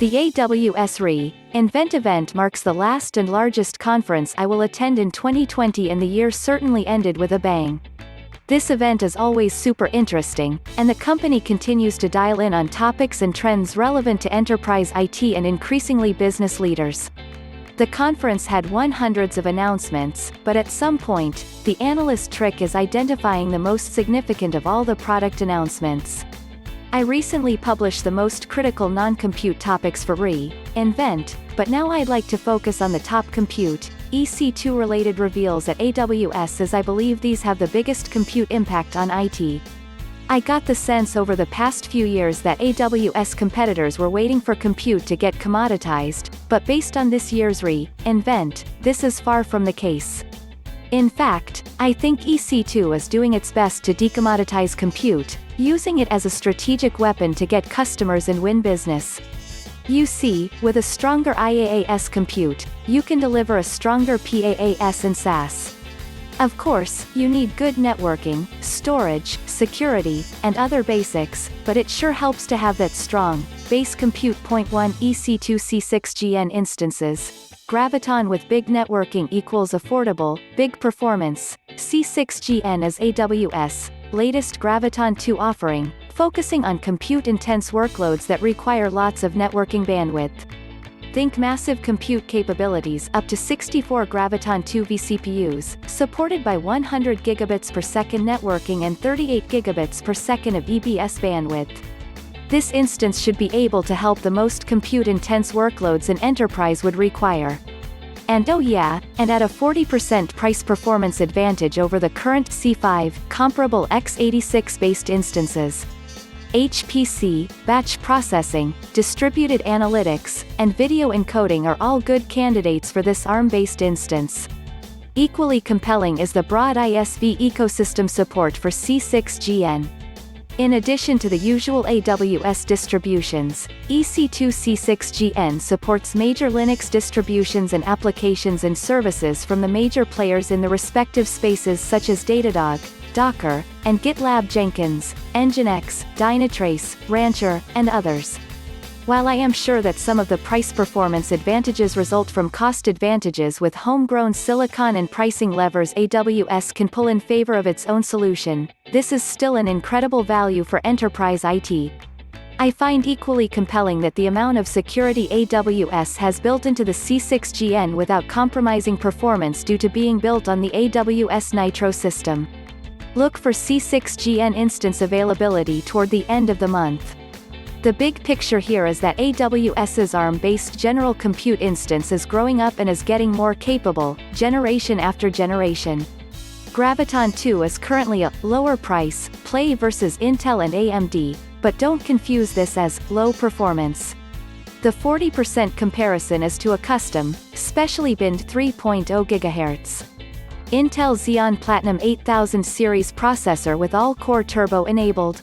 The AWS ReInvent event marks the last and largest conference I will attend in 2020, and the year certainly ended with a bang. This event is always super interesting, and the company continues to dial in on topics and trends relevant to enterprise IT and increasingly business leaders. The conference had hundreds of announcements, but at some point, the analyst trick is identifying the most significant of all the product announcements. I recently published the most critical non-compute topics for ReInvent, but now I'd like to focus on the top compute, EC2 related reveals at AWS, as I believe these have the biggest compute impact on IT. I got the sense over the past few years that AWS competitors were waiting for compute to get commoditized, but based on this year's ReInvent, this is far from the case. In fact, I think EC2 is doing its best to decommoditize compute, using it as a strategic weapon to get customers and win business. You see, with a stronger IaaS compute, you can deliver a stronger PaaS and SaaS. Of course, you need good networking, storage, security, and other basics, but it sure helps to have that strong base compute. Point 1 EC2 C6gn Instances. Graviton with big networking equals affordable, big performance. C6gn is AWS' latest Graviton2 offering, focusing on compute-intense workloads that require lots of networking bandwidth. Think massive compute capabilities up to 64 Graviton2 VCPUs, supported by 100 gigabits per second networking and 38 gigabits per second of EBS bandwidth. This instance should be able to help the most compute-intense workloads an enterprise would require. And oh yeah, and at a 40% price-performance advantage over the current C5 comparable x86-based instances. HPC, batch processing, distributed analytics, and video encoding are all good candidates for this ARM-based instance. Equally compelling is the broad ISV ecosystem support for C6gn. In addition to the usual AWS distributions, EC2 C6gn supports major Linux distributions and applications and services from the major players in the respective spaces such as Datadog, Docker, and GitLab Jenkins, NGINX, Dynatrace, Rancher, and others. While I am sure that some of the price-performance advantages result from cost advantages with homegrown silicon and pricing levers AWS can pull in favor of its own solution, this is still an incredible value for enterprise IT. I find equally compelling that the amount of security AWS has built into the C6gn without compromising performance due to being built on the AWS Nitro System. Look for C6gn instance availability toward the end of the month. The big picture here is that AWS's ARM-based general compute instance is growing up and is getting more capable, generation after generation. Graviton2 is currently a lower price play versus Intel and AMD, but don't confuse this as low performance. The 40% comparison is to a custom, specially binned 3.0 GHz. Intel Xeon Platinum 8000 series processor with all-core turbo enabled.